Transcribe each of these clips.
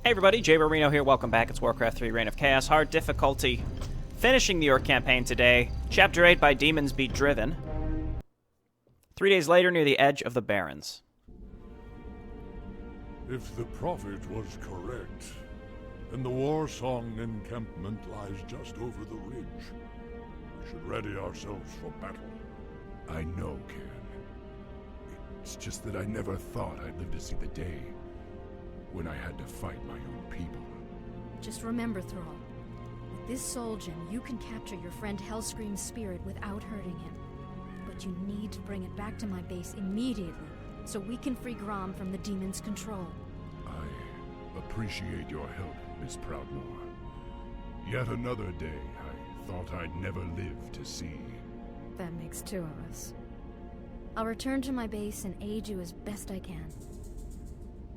Hey everybody, JayborinoPlays here. Welcome back. It's Warcraft 3 Reign of Chaos. Hard difficulty. Finishing the Orc campaign today. Chapter 8 by Demons Be Driven. 3 days later, near the edge of the Barrens. If the prophet was correct, then the Warsong encampment lies just over the ridge. We should ready ourselves for battle. I know, Ken. It's just that I never thought I'd live to see the day when I had to fight my own people. Just remember, Thrall, with this soul gem, you can capture your friend Hellscream's spirit without hurting him. But you need to bring it back to my base immediately, so we can free Grom from the demon's control. I appreciate your help, Miss Proudmoore. Yet another day I thought I'd never live to see. That makes two of us. I'll return to my base and aid you as best I can.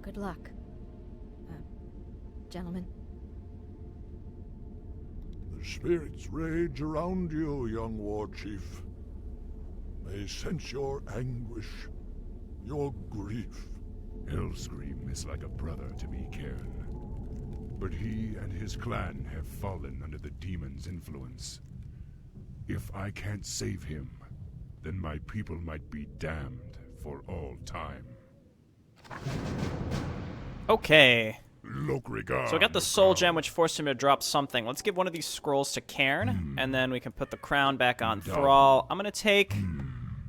Good luck. Gentlemen. The spirits rage around you, young war chief. They sense your anguish, your grief. Hellscream is like a brother to me, Cairn. But he and his clan have fallen under the demon's influence. If I can't save him, then my people might be damned for all time. Okay. Lokrigar. So we got the soul gem, which forced him to drop something. Let's give one of these scrolls to Cairn, and then we can put the crown back on Thrall. I'm going to take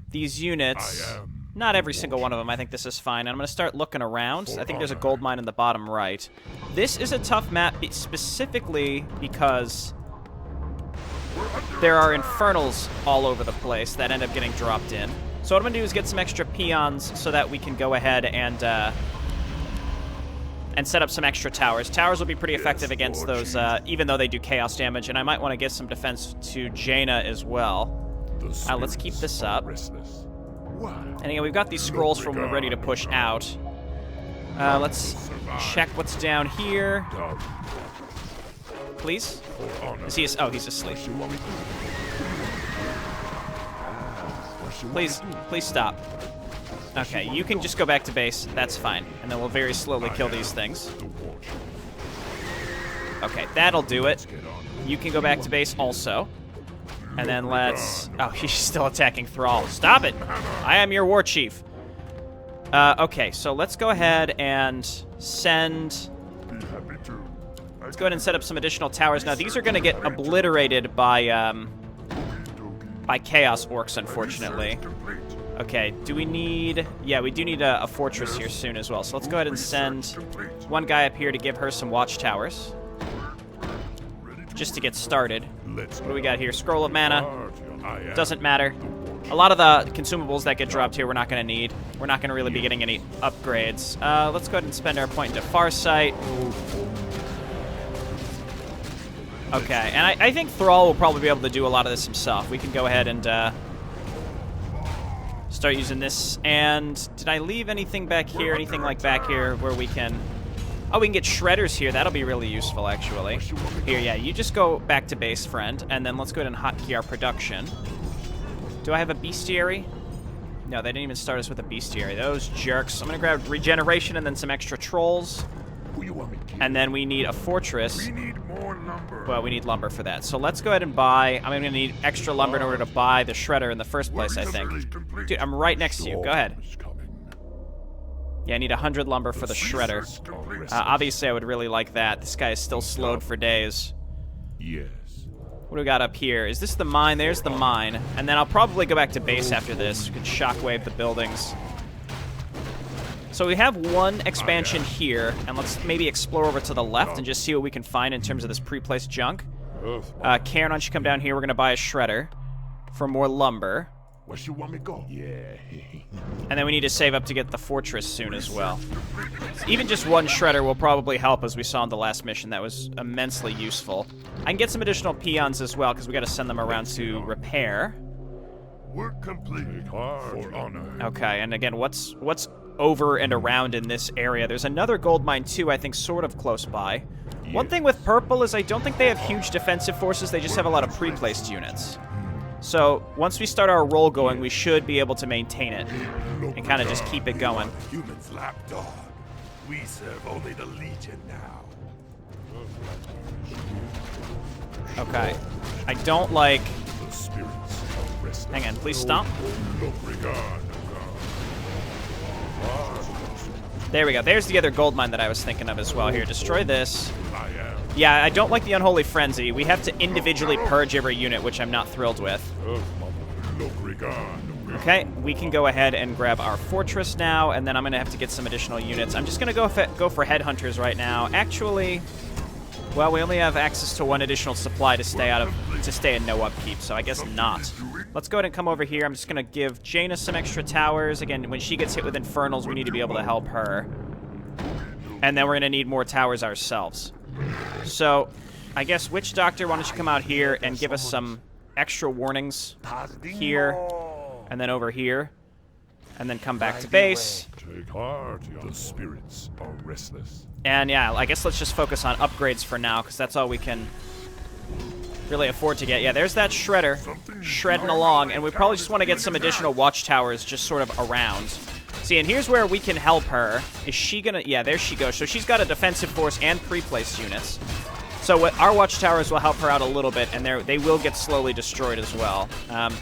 these units. Not every single one of them. I think this is fine. And I'm going to start looking around. I think there's a gold mine in the bottom right. This is a tough map specifically because there are infernals all over the place that end up getting dropped in. So what I'm going to do is get some extra peons so that we can go ahead and set up some extra towers. Towers will be pretty effective against those, even though they do chaos damage, and I might want to give some defense to Jaina as well. Let's keep this up. And again, we've got these scrolls from when we're ready to push out. Let's check what's down here. Please? Is he? Oh, he's asleep. Please stop. Okay, you can just go back to base. That's fine. And then we'll very slowly kill these things. Okay, that'll do it. You can go back to base also. And then let's... Oh, he's still attacking Thrall. Stop it! I am your war chief. Okay, so let's go ahead and send... Let's go ahead and set up some additional towers. Now, these are going to get obliterated by Chaos Orcs, unfortunately. Okay, do we need... Yeah, we do need a fortress here soon as well. So let's go ahead and send one guy up here to give her some watchtowers. Just to get started. What do we got here? Scroll of Mana. Doesn't matter. A lot of the consumables that get dropped here we're not going to need. We're not going to really be getting any upgrades. Let's go ahead and spend our point into Farsight. Okay, and I think Thrall will probably be able to do a lot of this himself. We can go ahead and start using this. And did I leave anything back here? Anything like back here where we can... Oh, we can get shredders here. That'll be really useful, actually. Here, yeah, you just go back to base, friend, and then let's go ahead and hotkey our production. Do I have a bestiary? No, they didn't even start us with a bestiary. Those jerks. I'm going to grab regeneration and then some extra trolls. And then we need a fortress. We need more lumber. Well, we need lumber for that. So let's go ahead and buy... I'm going to need extra lumber in order to buy the shredder in the first place, I think. Dude, I'm right next to you. Go ahead. Yeah, I need 100 lumber for the shredder. Obviously, I would really like that. This guy is still slowed for days. Yes. What do we got up here? Is this the mine? There's the mine. And then I'll probably go back to base after this. We can shockwave the buildings. So we have one expansion here, and let's maybe explore over to the left and just see what we can find in terms of this pre-placed junk. Karen, why don't you come down here? We're going to buy a shredder for more lumber. Where you want me to go? Yeah. And then we need to save up to get the fortress soon as well. Even just one shredder will probably help, as we saw in the last mission. That was immensely useful. I can get some additional peons as well, because we got to send them around to repair. Work complete. For honor. Okay, and again, what's over and around in this area? There's another gold mine too, I think, sort of close by. One thing with purple is I don't think they have huge defensive forces. They just have a lot of pre-placed units. So once we start our roll going, we should be able to maintain it and kind of just keep it going. Human's lapdog. We serve only the Legion now. Okay. I don't like... The spirits are restless. Hang on, please stop. There we go. There's the other gold mine that I was thinking of as well. Here, destroy this. Yeah, I don't like the Unholy Frenzy. We have to individually purge every unit, which I'm not thrilled with. Okay, we can go ahead and grab our fortress now, and then I'm going to have to get some additional units. I'm just going to go for headhunters right now. Actually, well, we only have access to one additional supply to stay in no upkeep, so I guess not. Let's go ahead and come over here. I'm just going to give Jaina some extra towers. Again, when she gets hit with Infernals, we need to be able to help her. And then we're going to need more towers ourselves. So, I guess Witch Doctor, why don't you come out here and give us some extra warnings here, and then over here, and then come back to base. Take heart, the spirits are restless. And yeah, I guess let's just focus on upgrades for now, because that's all we can really afford to get. Yeah, there's that Shredder shredding along, and we probably just want to get some additional watchtowers just sort of around. See, and here's where we can help her. Is she gonna... Yeah, there she goes. So she's got a defensive force and pre-placed units. So our watchtowers will help her out a little bit, and they will get slowly destroyed as well.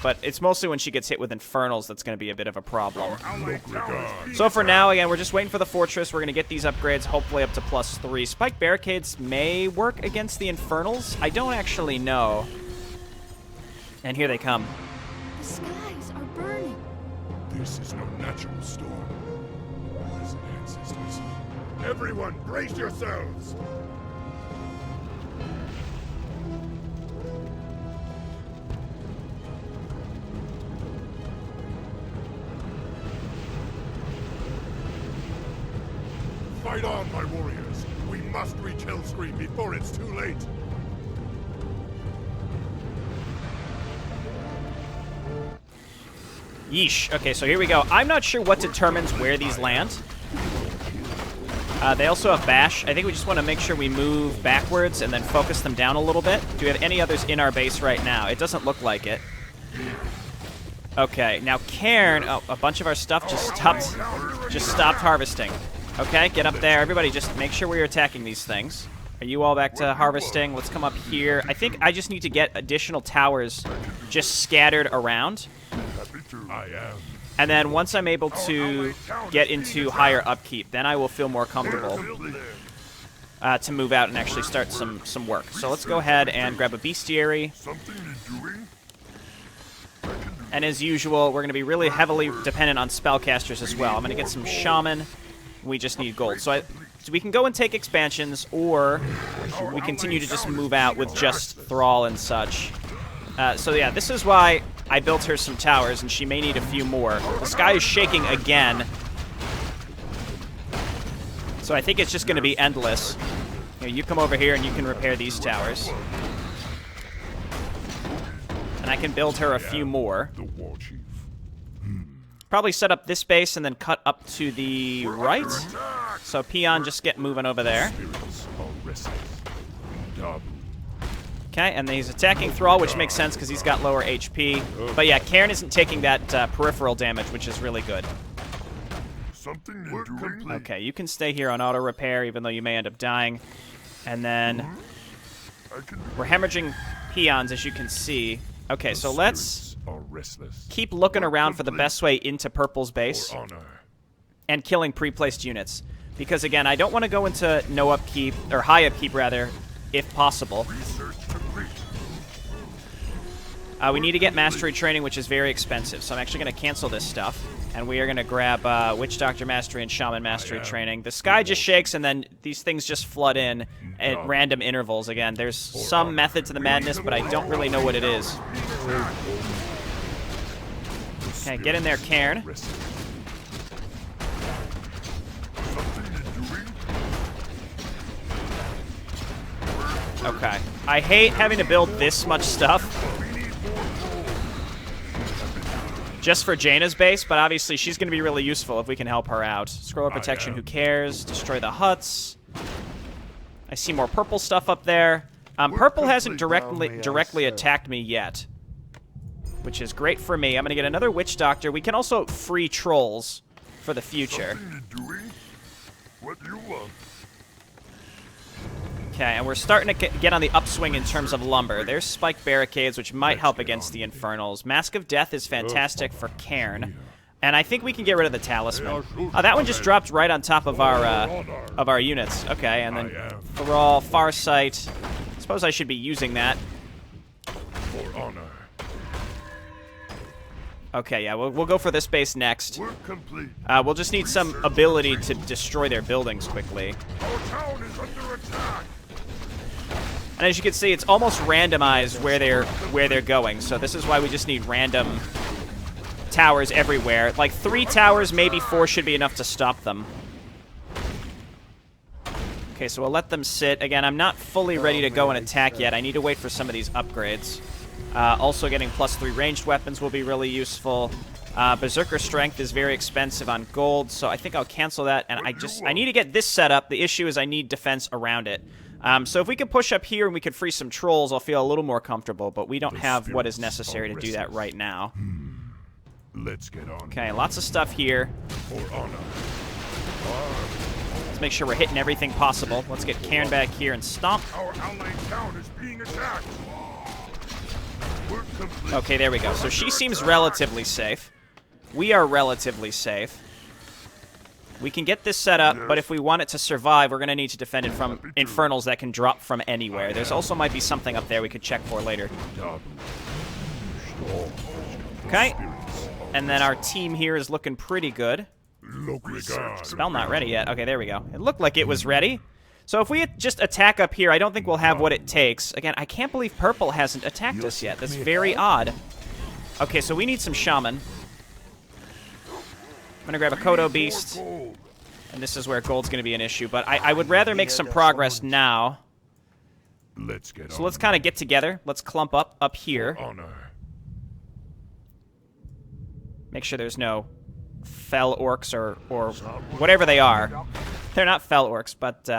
But it's mostly when she gets hit with Infernals that's going to be a bit of a problem. So for now, again, we're just waiting for the fortress. We're going to get these upgrades, hopefully up to +3. Spike Barricades may work against the Infernals. I don't actually know. And here they come. The skies are burning. This is no natural storm. Risen ancestors. Everyone, brace yourselves! Fight on, my warriors! We must reach Hellscream before it's too late! Yeesh. Okay, so here we go. I'm not sure what determines where these land. They also have Bash. I think we just want to make sure we move backwards and then focus them down a little bit. Do we have any others in our base right now? It doesn't look like it. Okay, now Cairn... Oh, a bunch of our stuff just stopped harvesting. Okay, get up there. Everybody just make sure we're attacking these things. Are you all back to harvesting? Let's come up here. I think I just need to get additional towers just scattered around. And then once I'm able to get into higher upkeep, then I will feel more comfortable to move out and actually start some work. So let's go ahead and grab a bestiary. And as usual, we're going to be really heavily dependent on spellcasters as well. I'm going to get some shaman. We just need gold. So we can go and take expansions, or we continue to just move out with just Thrall and such. So yeah, this is why I built her some towers, and she may need a few more. The sky is shaking again. So I think it's just going to be endless. You come over here and you can repair these towers. And I can build her a few more. Probably set up this base and then cut up to the right. So Peon, just get moving over there. Okay, and then he's attacking Thrall, which makes sense because he's got lower HP. But yeah, Cairn isn't taking that peripheral damage, which is really good. Okay, you can stay here on auto repair, even though you may end up dying. And then we're hemorrhaging peons, as you can see. Okay, so let's keep looking around for the best way into Purple's base and killing pre-placed units. Because again, I don't want to go into no upkeep, or high upkeep rather, if possible. We need to get Mastery Training, which is very expensive. So I'm actually going to cancel this stuff. And we are going to grab Witch Doctor Mastery and Shaman Mastery Training. The sky just shakes, and then these things just flood in at random intervals. Again, there's some method to the madness, but I don't really know what it is. Okay, get in there, Cairn. Okay. I hate having to build this much stuff just for Jaina's base, but obviously she's going to be really useful if we can help her out. Scroll protection, who cares? Destroy the huts. I see more purple stuff up there. Purple hasn't directly attacked me yet, which is great for me. I'm going to get another Witch Doctor. We can also free trolls for the future. Okay, and we're starting to get on the upswing in terms of lumber. There's spiked barricades, which might help against the Infernals. Mask of Death is fantastic for Cairn. And I think we can get rid of the Talisman. Oh, that one just dropped right on top of our units. Okay, and then Thrall, Farsight. I suppose I should be using that. For honor. Okay, yeah, we'll go for this base next. Work complete. We'll just need some ability to destroy their buildings quickly. Our town is under attack. And as you can see, it's almost randomized where they're going. So this is why we just need random towers everywhere. Like 3 towers, maybe 4 should be enough to stop them. Okay, so we'll let them sit. Again, I'm not fully ready to go and attack yet. I need to wait for some of these upgrades. Also getting +3 ranged weapons will be really useful. Berserker Strength is very expensive on gold, so I think I'll cancel that. And I need to get this set up. The issue is I need defense around it. So if we can push up here and we can free some trolls, I'll feel a little more comfortable. But we don't have what is necessary to do that right now. Let's get on. Okay, lots of stuff here. For honor. Let's make sure we're hitting everything possible. Let's get Cairn back here and stomp. Our allied town is being attacked. Work complete. Okay, there we go. So she seems relatively safe. We are relatively safe. We can get this set up, but if we want it to survive, we're going to need to defend it from Infernals that can drop from anywhere. There's also might be something up there we could check for later. Okay. And then our team here is looking pretty good. Spell not ready yet. Okay, there we go. It looked like it was ready. So if we just attack up here, I don't think we'll have what it takes. Again, I can't believe Purple hasn't attacked us yet. That's very odd. Okay, so we need some Shaman. I'm going to grab a Kodo Beast. And this is where gold's going to be an issue. But I would rather make some progress now. So let's kind of get together. Let's clump up here. Make sure there's no fell orcs or whatever they are. They're not fell orcs, but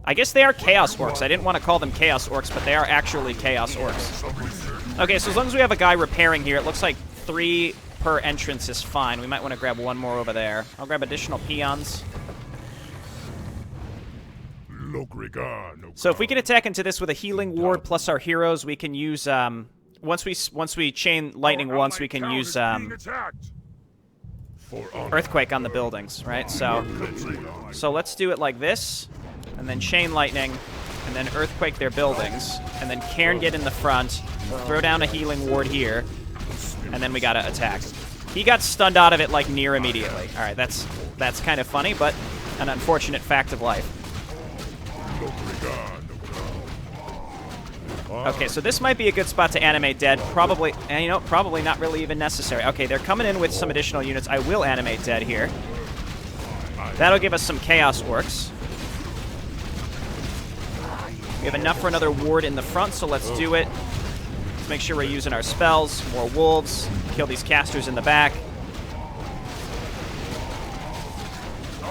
I guess they are chaos orcs. I didn't want to call them chaos orcs, but they are actually chaos orcs. Okay, so as long as we have a guy repairing here, it looks like 3 per entrance is fine. We might want to grab 1 more over there. I'll grab additional peons. So if we can attack into this with a healing ward plus our heroes, we can use once we chain lightning once, we can use earthquake on the buildings, right? So let's do it like this, and then chain lightning, and then earthquake their buildings, and then Cairn get in the front, throw down a healing ward here, and then we gotta attack. He got stunned out of it like near immediately. All right, that's kind of funny, but an unfortunate fact of life. Okay, so this might be a good spot to animate dead. Probably, and you know, probably not really even necessary. Okay, they're coming in with some additional units. I will animate dead here. That'll give us some chaos orcs. We have enough for another ward in the front, so let's do it. Let's make sure we're using our spells. More wolves. Kill these casters in the back.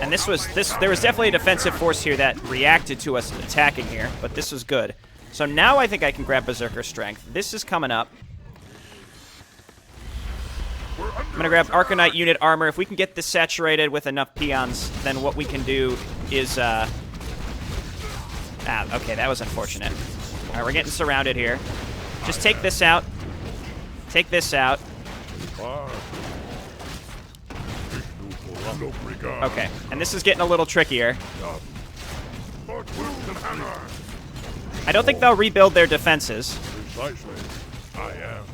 And there was definitely a defensive force here that reacted to us attacking here, but this was good. So now I think I can grab Berserker Strength. This is coming up. I'm going to grab Arcanite Unit Armor. If we can get this saturated with enough peons, then what we can do is... okay, that was unfortunate. All right, we're getting surrounded here. Just take this out. Take this out. Okay, and this is getting a little trickier. I don't think they'll rebuild their defenses.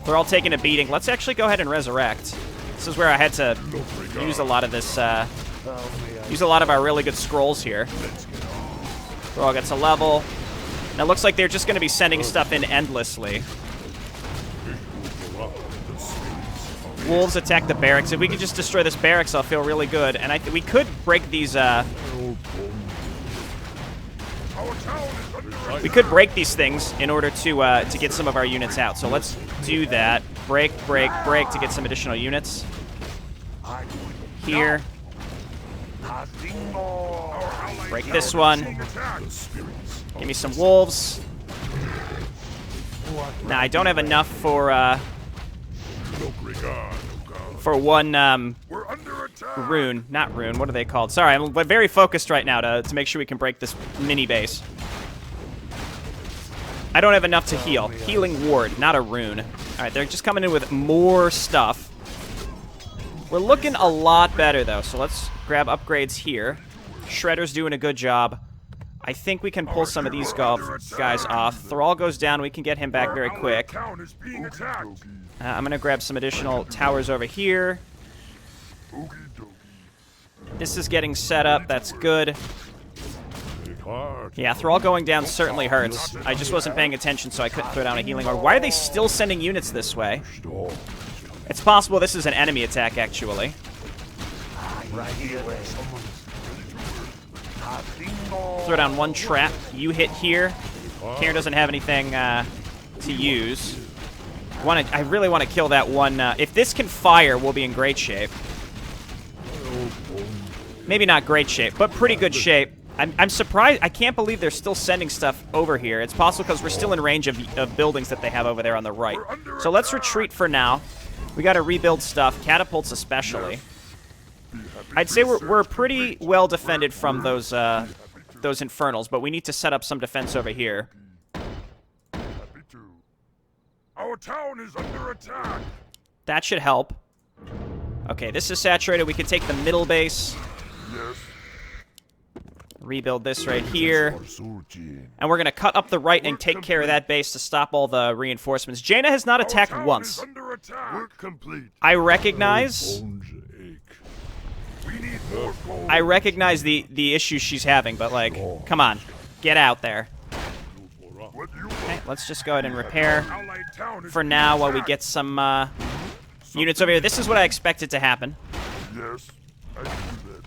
They're all taking a beating. Let's actually go ahead and resurrect. This is where I had to use a lot of this, use a lot of our really good scrolls here. Thrall gets a level. Now it looks like they're just going to be sending stuff in endlessly. Wolves attack the barracks. If we could just destroy this barracks, I'll feel really good. And we could break these, we could break these things in order to get some of our units out. So let's do that. Break, break, break to get some additional units. Here. Break this one. Give me some wolves. Now I don't have enough for one Rune. Not Rune. What are they called? Sorry, I'm very focused right now to make sure we can break this mini base. I don't have enough to heal. Healing ward, not a rune. All right, they're just coming in with more stuff. We're looking a lot better, though, so let's grab upgrades here. Shredder's doing a good job. I think we can pull some of these guys off. Thrall goes down. We can get him back very quick. I'm going to grab some additional towers over here. This is getting set up. That's good. Yeah, Thrall going down certainly hurts. I just wasn't paying attention, so I couldn't throw down a healing orb. Why are they still sending units this way? It's possible this is an enemy attack, actually. Throw down one trap. You hit here. Cairn doesn't have anything to use. I really want to kill that one. If this can fire, we'll be in great shape. Maybe not great shape, but pretty good shape. I'm surprised. I can't believe they're still sending stuff over here. It's possible because we're still in range of buildings that they have over there on the right. So let's retreat for now. We got to rebuild stuff, catapults especially. I'd say we're pretty well defended from those infernals, but we need to set up some defense over here. Our town is under attack. That should help. Okay, this is saturated. We can take the middle base. Yes. Rebuild this right here. And we're going to cut up the right and take care of that base to stop all the reinforcements. Jaina has not attacked once. I recognize... I recognize the issues she's having, but, like, come on. Get out there. Okay, let's just go ahead and repair for now while we get some units over here. This is what I expected to happen. Yes, I can do that.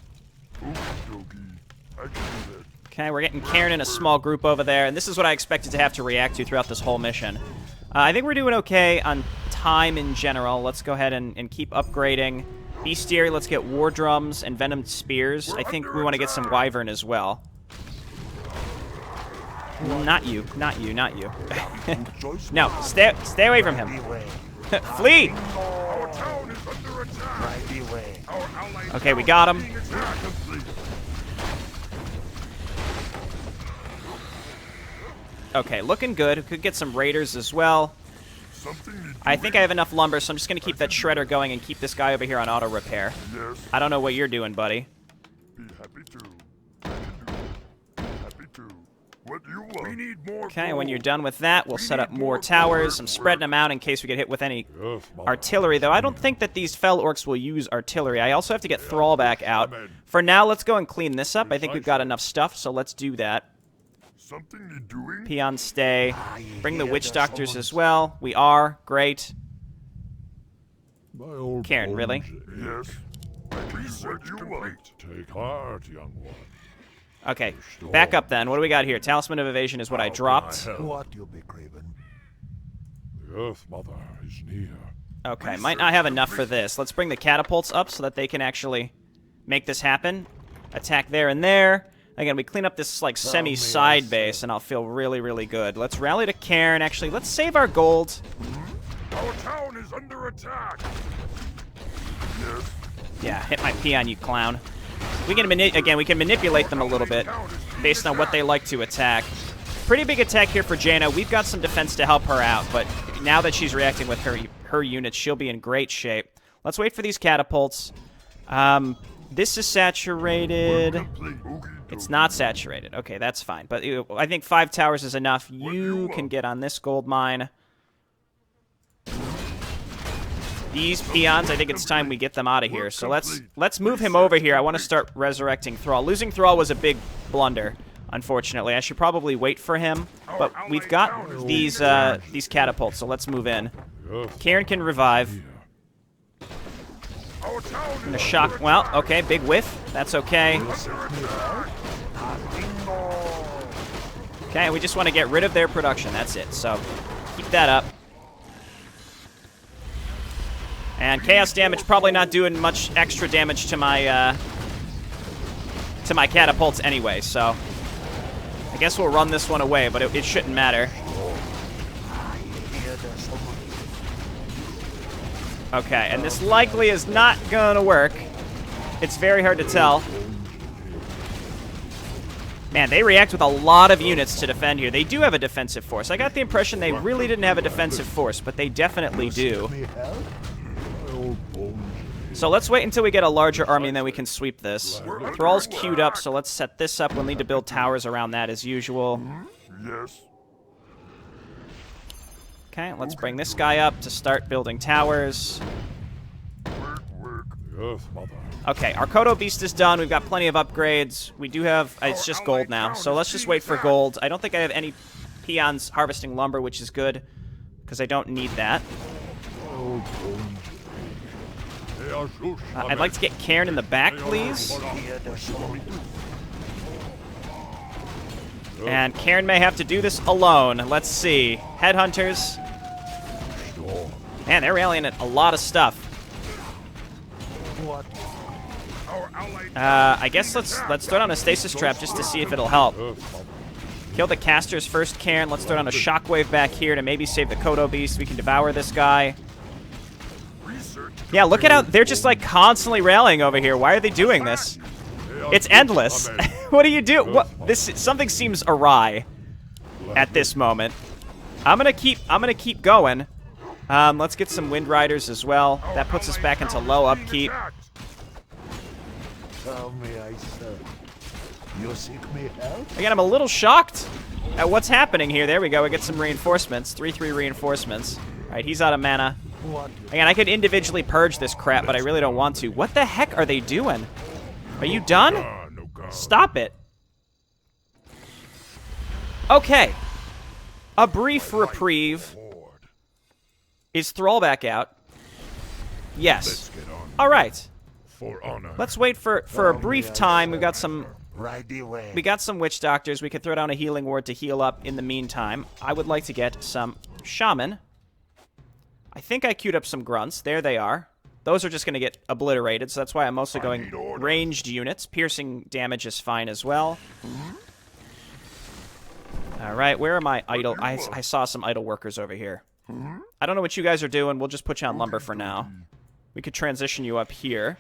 I can do that. Okay, we're getting Cairn in a small group over there, and this is what I expected to have to react to throughout this whole mission. I think we're doing okay on time in general. Let's go ahead and keep upgrading. Bestiary, let's get War Drums and Venomed Spears. I think we want to get some Wyvern as well. Not you, not you, not you. No, stay away from him. Flee! Okay, we got him. Okay, looking good. We could get some raiders as well. I think I have enough lumber, so I'm just going to keep that shredder going and keep this guy over here on auto repair. I don't know what you're doing, buddy. Okay, when you're done with that, we'll set up more towers. I'm spreading them out in case we get hit with any artillery, though I don't think that these fell orcs will use artillery. I also have to get Thrall back out. For now, let's go and clean this up. I think we've got enough stuff, so let's do that. Peons stay. Bring the witch doctors as well. We are. Great. Cairn, really? Yes. Take heart, young one. Okay, back up then. What do we got here? Talisman of Evasion is what I dropped. What you be craving? The Earth Mother is near. Okay, might not have enough for this. Let's bring the catapults up so that they can actually make this happen. Attack there and there. Again, we clean up this, like, semi-side base, and I'll feel really, really good. Let's rally to Cairn. Actually, let's save our gold. Our town is under attack. Yes. Yeah, hit my peon, you clown. We can we can manipulate them a little bit based on what they like to attack. Pretty big attack here for Jaina. We've got some defense to help her out, but now that she's reacting with her units, she'll be in great shape. Let's wait for these catapults. This is saturated. It's not saturated. Okay, that's fine. But I think 5 towers is enough. You can get on this gold mine. These peons, I think it's time we get them out of here. So let's move him over here. I want to start resurrecting Thrall. Losing Thrall was a big blunder, unfortunately. I should probably wait for him. But we've got these catapults, so let's move in. Cairn can revive. A shock. Well, okay, big whiff. That's okay. Okay, we just want to get rid of their production. That's it. So keep that up. And chaos damage probably not doing much extra damage to my catapults anyway. So I guess we'll run this one away, but it shouldn't matter. Okay, and this likely is not gonna work. It's very hard to tell. Man, they react with a lot of units to defend here. They do have a defensive force. I got the impression they really didn't have a defensive force, but they definitely do. So let's wait until we get a larger army and then we can sweep this. Thrall's queued up, so let's set this up. We'll need to build towers around that as usual. Yes. Okay, let's bring this guy up to start building towers. Yes, mother. Okay, our Kodo Beast is done. We've got plenty of upgrades. We do have... it's just gold now, so let's just wait for gold. I don't think I have any peons harvesting lumber, which is good, because I don't need that. I'd like to get Cairn in the back, please. And Cairn may have to do this alone. Let's see. Headhunters. Man, they're rallying at a lot of stuff. I guess let's throw down a stasis trap just to see if it'll help. Kill the casters first, Cairn. Let's throw down a shockwave back here to maybe save the Kodo Beast. We can devour this guy. Yeah, look at how they're just like constantly rallying over here. Why are they doing this? It's endless. What do you do? What? Something seems awry at this moment. I'm gonna keep going. Let's get some Wind Riders as well. That puts us back into low upkeep. Again, I'm a little shocked at what's happening here. There we go. We get some reinforcements. 3/3 reinforcements. All right, he's out of mana. Again, I could individually purge this crap, but I really don't want to. What the heck are they doing? Are you done? Stop it. Okay. A brief reprieve. Is Thrall back out? Yes. All right. Let's wait for a brief time. We got some witch doctors. We could throw down a healing ward to heal up in the meantime. I would like to get some shaman. I think I queued up some grunts. There they are. Those are just going to get obliterated, so that's why I'm mostly going ranged units. Piercing damage is fine as well. All right, where are my idle... I saw some idle workers over here. I don't know what you guys are doing. We'll just put you on lumber for now. We could transition you up here.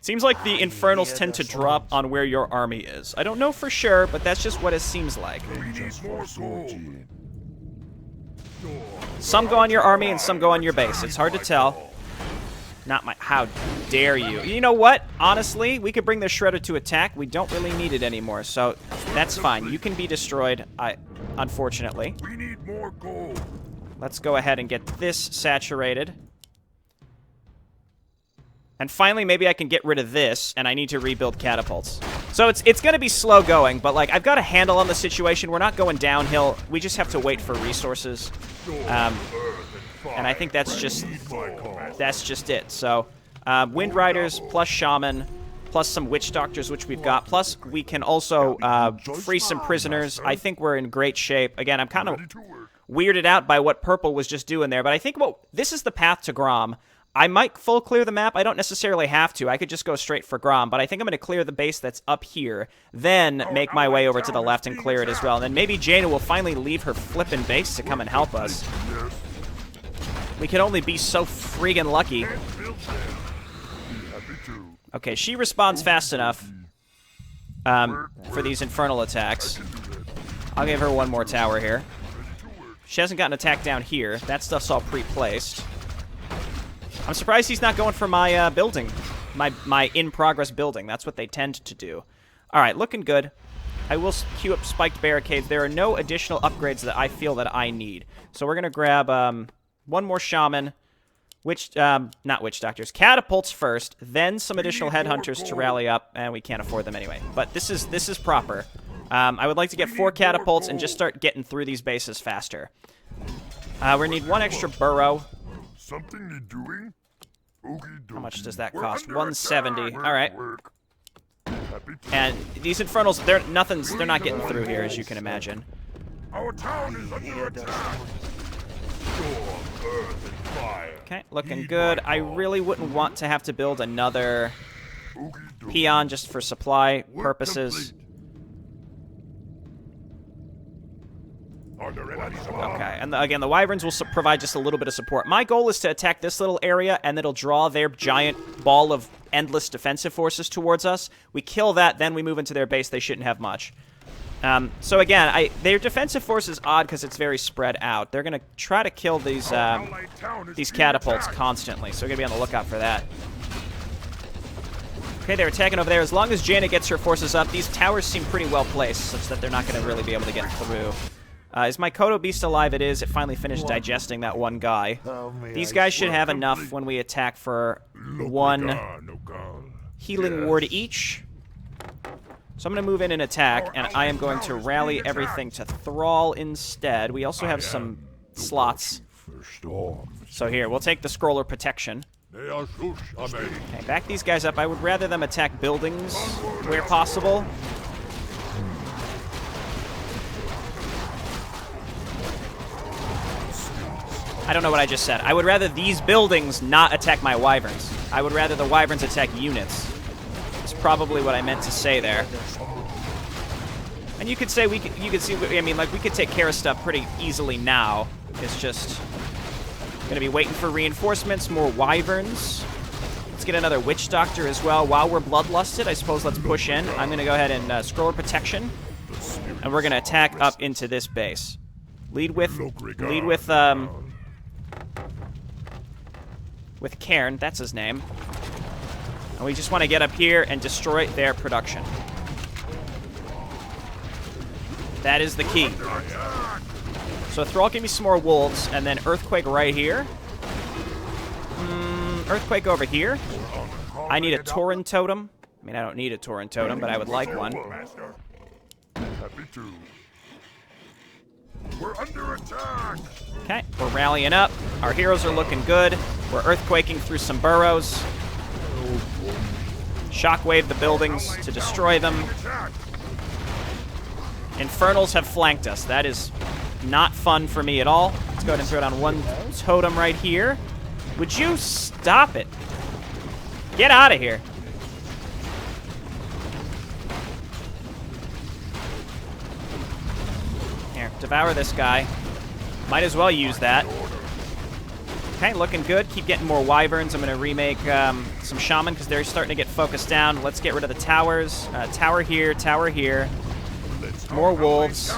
Seems like the Infernals tend to drop on where your army is. I don't know for sure, but that's just what it seems like. Some go on your army and some go on your base. It's hard to tell. Not my... How dare you? You know what? Honestly, we could bring the Shredder to attack. We don't really need it anymore, so that's fine. You can be destroyed, unfortunately. We need more gold. Let's go ahead and get this saturated. And finally, maybe I can get rid of this, and I need to rebuild catapults. So it's going to be slow going, but like I've got a handle on the situation. We're not going downhill. We just have to wait for resources. And I think that's just it. So Wind Riders plus Shaman plus some Witch Doctors, which we've got. Plus we can also free some prisoners. I think we're in great shape. Again, I'm kind of weirded out by what Purple was just doing there, but I think this is the path to Grom. I might full clear the map. I don't necessarily have to. I could just go straight for Grom, but I think I'm going to clear the base that's up here, then make my way over to the left and clear it as well. And then maybe Jaina will finally leave her flippin' base to come and help us. We can only be so friggin' lucky. Okay, she responds fast enough for these infernal attacks. I'll give her one more tower here. She hasn't gotten attacked down here. That stuff's all pre-placed. I'm surprised he's not going for my building, my in-progress building. That's what they tend to do. All right, looking good. I will queue up spiked barricades. There are no additional upgrades that I feel that I need. So we're going to grab one more shaman, not witch doctors, catapults first, then some additional headhunters to rally up, and we can't afford them anyway. But this is proper. I would like to get 4 catapults and just start getting through these bases faster. We need 1 extra burrow. Something you doing? How much does that cost? 170. All right. And these infernals, they're not getting through here, as you can imagine. Our town is under attack. Okay, looking good. I really wouldn't want to have to build another peon just for supply purposes. Okay, and again, the Wyverns will provide just a little bit of support. My goal is to attack this little area, and it'll draw their giant ball of endless defensive forces towards us. We kill that, then we move into their base. They shouldn't have much. So again, their defensive force is odd because it's very spread out. They're going to try to kill these catapults constantly, so we're going to be on the lookout for that. Okay, they're attacking over there. As long as Jaina gets her forces up, these towers seem pretty well placed, such that they're not going to really be able to get through. Is my Kodo Beast alive? It is. It finally finished digesting that one guy. These guys should have enough when we attack for one healing ward each. So I'm going to move in and attack, and I am going to rally everything to Thrall instead. We also have some slots. So here, we'll take the Scroller Protection. Okay, back these guys up. I would rather them attack buildings where possible. I don't know what I just said. I would rather these buildings not attack my wyverns. I would rather the wyverns attack units. That's probably what I meant to say there. And you could say you could see. I mean, like we could take care of stuff pretty easily now. It's just gonna be waiting for reinforcements, more wyverns. Let's get another witch doctor as well. While we're bloodlusted, I suppose let's push in. I'm gonna go ahead and scroller protection, and we're gonna attack up into this base. Lead with Cairn, that's his name. And we just want to get up here and destroy their production. That is the key. So Thrall, give me some more wolves, and then Earthquake right here. Earthquake over here. I need a Tauren Totem. I mean, I don't need a Tauren Totem, but I would like one. We're under attack. Okay, we're rallying up. Our heroes are looking good. We're earthquaking through some burrows. Shockwave the buildings to destroy them. Infernals have flanked us. That is not fun for me at all. Let's go ahead and throw down one totem right here. Would you stop it? Get out of here. Here, devour this guy. Might as well use that. Okay, looking good. Keep getting more wyverns. I'm going to remake some shaman because they're starting to get focused down. Let's get rid of the towers. Tower here, tower here. More wolves.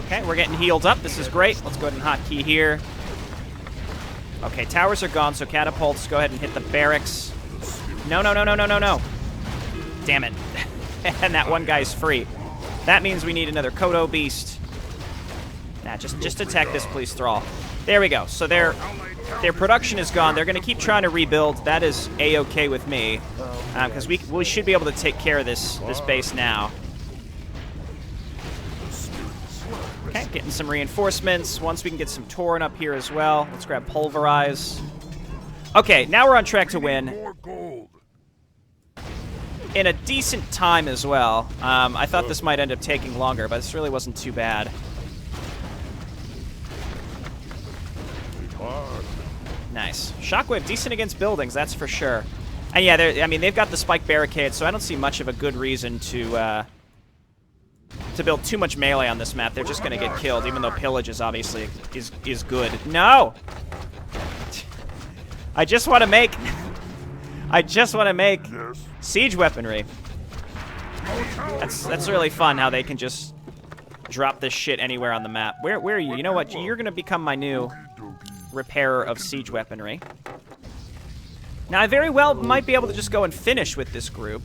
Okay, we're getting healed up. This is great. Let's go ahead and hotkey here. Okay, towers are gone, so catapults, go ahead and hit the barracks. No, no, no, no, no, no, no. Damn it. And that one guy's free. That means we need another Kodo Beast. Nah, just attack this, please, Thrall. There we go. So their production is gone. They're going to keep trying to rebuild. That is A-okay with me. Because we should be able to take care of this base now. Okay, getting some reinforcements. Once we can get some Tauren up here as well. Let's grab Pulverize. Okay, now we're on track to win. In a decent time as well. I thought this might end up taking longer, but this really wasn't too bad. Nice. Shockwave, decent against buildings, that's for sure. And yeah, I mean, they've got the spike barricade, so I don't see much of a good reason to build too much melee on this map. They're just going to get killed, even though pillage is obviously is good. No! I just want to make siege weaponry. That's really fun how they can just drop this shit anywhere on the map. Where are you? You know what? You're going to become my new repairer of siege weaponry. Now, I very well might be able to just go and finish with this group.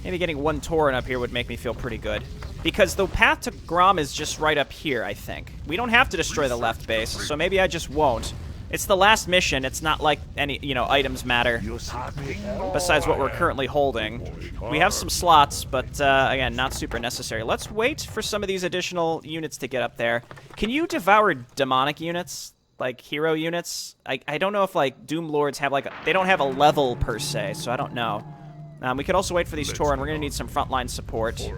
Maybe getting one Tauren up here would make me feel pretty good. Because the path to Grom is just right up here, I think. We don't have to destroy the left base, so maybe I just won't. It's the last mission. It's not like any, items matter. Besides what we're currently holding. We have some slots, but, again, not super necessary. Let's wait for some of these additional units to get up there. Can you devour demonic units? Like, hero units? I don't know if, like, Doom Lords have, like, they don't have a level, per se, so I don't know. We could also wait for these Tauren. We're going to need some frontline support.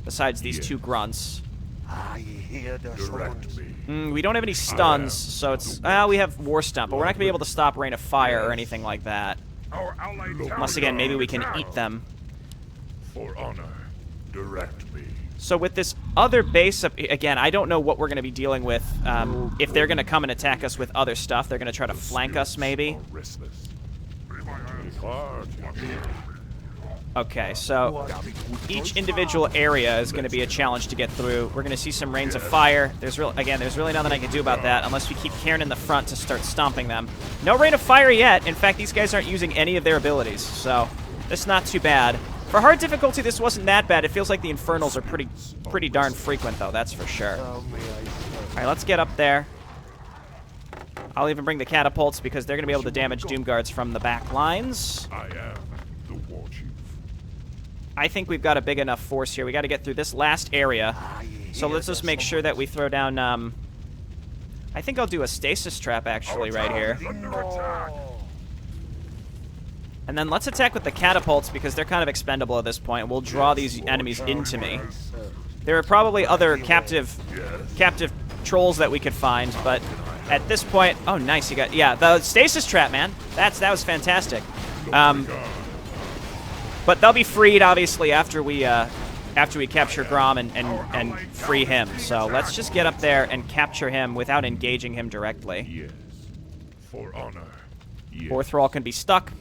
Besides these two grunts. We don't have any stuns, so it's... we have War Stump, but we're not going to be able to stop Rain of Fire or anything like that. Unless, again, maybe we can eat them. For honor, direct me. So with this other base up, again, I don't know what we're going to be dealing with. If they're going to come and attack us with other stuff, they're going to try to flank us, maybe. Okay, so each individual area is going to be a challenge to get through. We're going to see some rains of fire. There's really nothing I can do about that unless we keep Cairn in the front to start stomping them. No rain of fire yet. In fact, these guys aren't using any of their abilities, so it's not too bad. For hard difficulty, this wasn't that bad. It feels like the Infernals are pretty darn frequent, though, that's for sure. All right, let's get up there. I'll even bring the catapults because they're going to be able to damage Doom Guards from the back lines. I am the War Chief. I think we've got a big enough force here. We got to get through this last area. So let's just make sure that we throw down... I think I'll do a stasis trap, actually, right here. And then let's attack with the catapults because they're kind of expendable at this point. We'll draw these enemies into me. There are probably other captive trolls that we could find, but at this point... Oh, nice. You got... Yeah, the stasis trap, man. That was fantastic. But they'll be freed, obviously, after we capture Grom and free him. So let's just get up there and capture him without engaging him directly. Yes. For honor. Yes. Fourth Thrall can be stuck.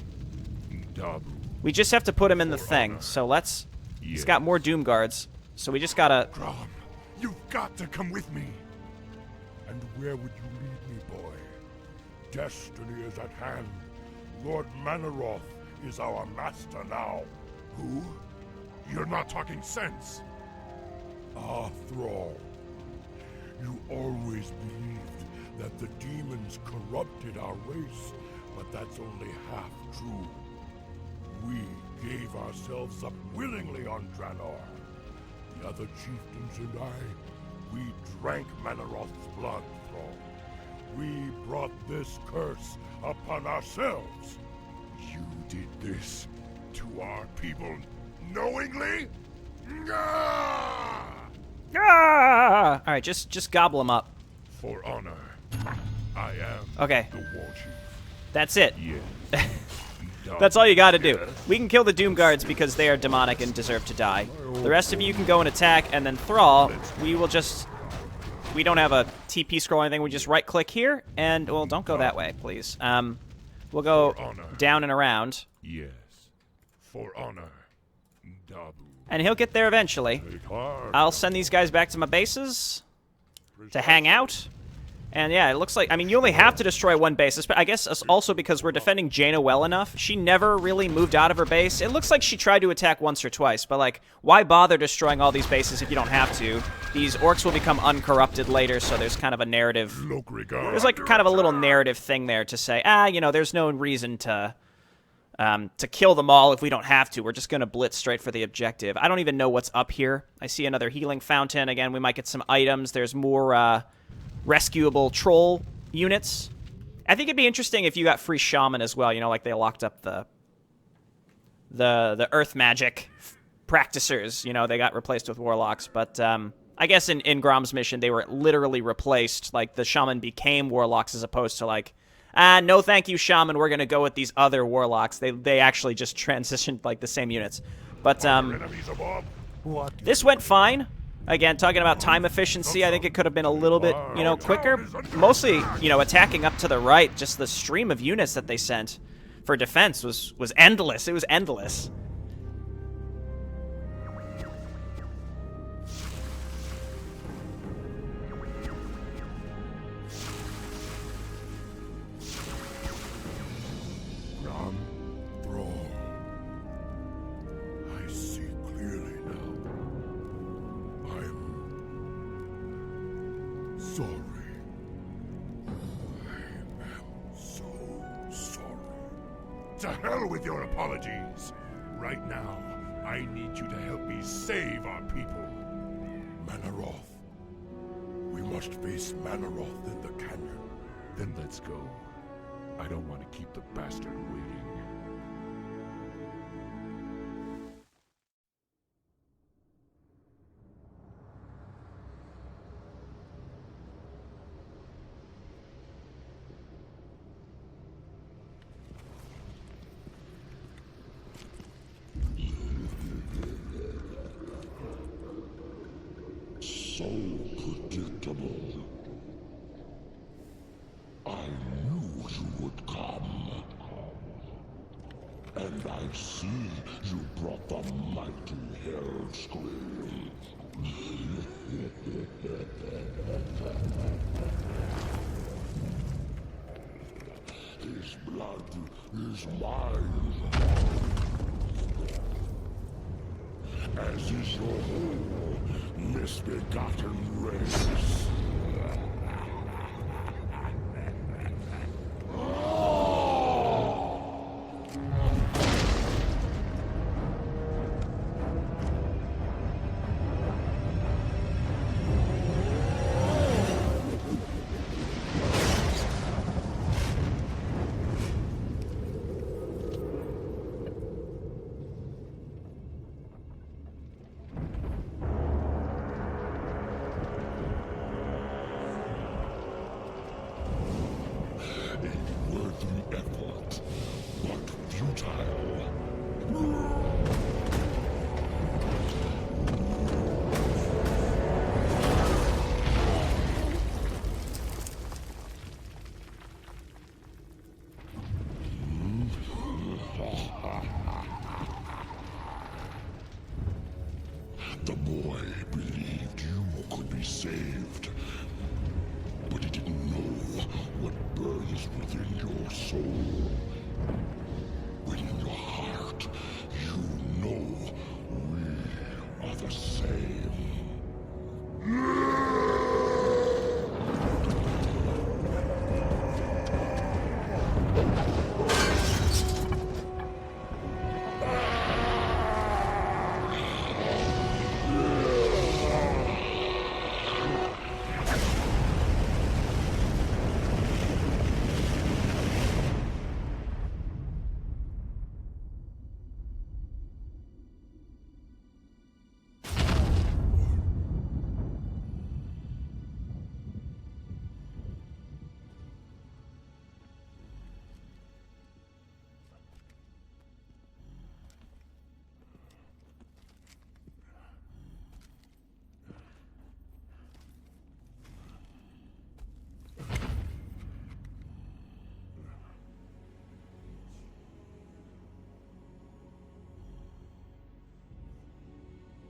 Dabu. We just have to put him in the thing. So let's... Yes. He's got more Doom Guards. So we just gotta... Grom, you've got to come with me. And where would you lead me, boy? Destiny is at hand. Lord Manaroth is our master now. Who? You're not talking sense. Ah, Thrall. You always believed that the demons corrupted our race, but that's only half true. We gave ourselves up willingly on Draenor. The other chieftains and I, we drank Manaroth's blood, Thrall. We brought this curse upon ourselves. You did this to our people knowingly? Ah! Ah! All right, just gobble him up. For honor, I am Okay. the War Chief. That's it. Yes. That's all you got to do. We can kill the Doom Guards because they are demonic and deserve to die. The rest of you can go and attack, and then Thrall, we will just... We don't have a TP scroll or anything. We just right-click here, and... Well, don't go that way, please. We'll go down and around. Yes. For honor, Dabu. And he'll get there eventually. I'll send these guys back to my bases to hang out. And yeah, it looks like, I mean, you only have to destroy one base. I guess also because we're defending Jaina well enough. She never really moved out of her base. It looks like she tried to attack once or twice, but like, why bother destroying all these bases if you don't have to? These orcs will become uncorrupted later, so there's kind of a narrative. There's like kind of a little narrative thing there to say, you know, there's no reason to kill them all if we don't have to. We're just going to blitz straight for the objective. I don't even know what's up here. I see another healing fountain. Again, we might get some items. There's more, rescuable troll units. I think it'd be interesting if you got free shaman as well. You know, like they locked up the earth magic practicers. You know, they got replaced with warlocks. But I guess in Grom's mission, they were literally replaced. Like the shaman became warlocks as opposed to like, no thank you, shaman. We're gonna go with these other warlocks. They actually just transitioned like the same units. But this went fine. Again, talking about time efficiency, I think it could have been a little bit, you know, quicker. Mostly, you know, attacking up to the right, just the stream of units that they sent for defense was endless. It was endless. Sorry. I am so sorry. To hell with your apologies. Right now, I need you to help me save our people. Manaroth. We must face Manaroth in the canyon. Then let's go. I don't want to keep the bastard waiting. so predictable. I knew you would come. And I see you brought the mighty Hellscream. His blood is mine. As is your whole misbegotten race. Effort, but futile. The boy believed you could be saved, but he didn't know what burns within your soul. Within your heart, you know we are the same.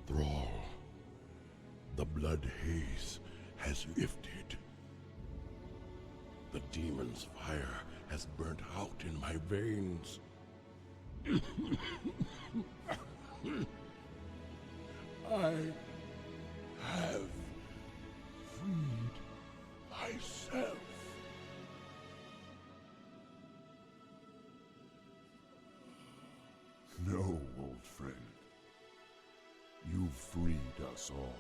Thrall, the blood haze has lifted. The demon's fire has burnt out in my veins. I have freed myself. No, old friend. You freed us all.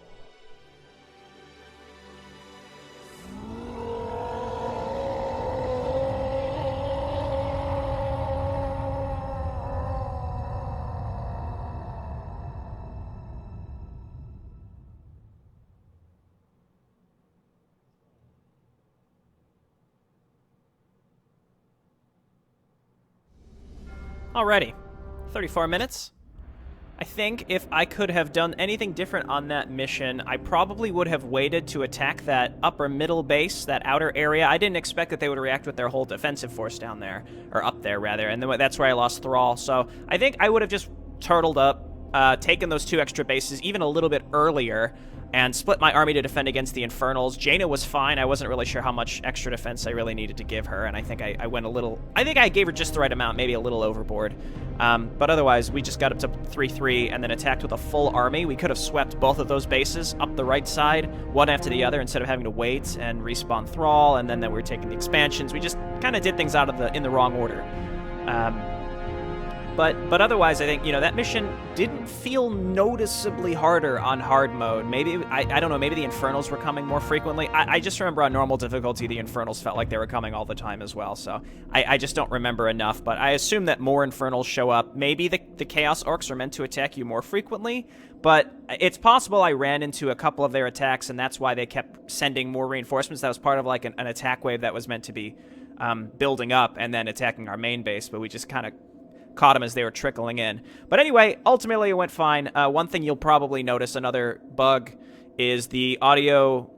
Alrighty. 34 minutes. I think if I could have done anything different on that mission, I probably would have waited to attack that upper middle base, that outer area. I didn't expect that they would react with their whole defensive force down there, or up there, rather, and then that's where I lost Thrall. So I think I would have just turtled up, taken those 2 extra bases even a little bit earlier, and split my army to defend against the Infernals. Jaina was fine. I wasn't really sure how much extra defense I really needed to give her, and I think I went a little... I think I gave her just the right amount, maybe a little overboard. But otherwise, we just got up to 3-3 and then attacked with a full army. We could have swept both of those bases up the right side, one after the other, instead of having to wait and respawn Thrall, and then we were taking the expansions. We just kind of did things in the wrong order. But otherwise, I think, that mission didn't feel noticeably harder on hard mode. Maybe, I don't know, maybe the Infernals were coming more frequently. I just remember on normal difficulty, the Infernals felt like they were coming all the time as well, so I just don't remember enough, but I assume that more Infernals show up. Maybe the Chaos Orcs are meant to attack you more frequently, but it's possible I ran into a couple of their attacks, and that's why they kept sending more reinforcements. That was part of like an attack wave that was meant to be building up and then attacking our main base, but we just kind of caught them as they were trickling in. But anyway, ultimately it went fine. One thing you'll probably notice, another bug, is the audio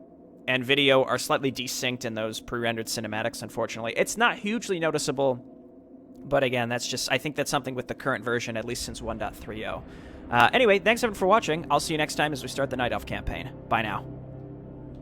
and video are slightly desynced in those pre-rendered cinematics, unfortunately. It's not hugely noticeable, but again, I think that's something with the current version, at least since 1.30. Anyway, thanks everyone for watching. I'll see you next time as we start the Night Elf campaign. Bye now.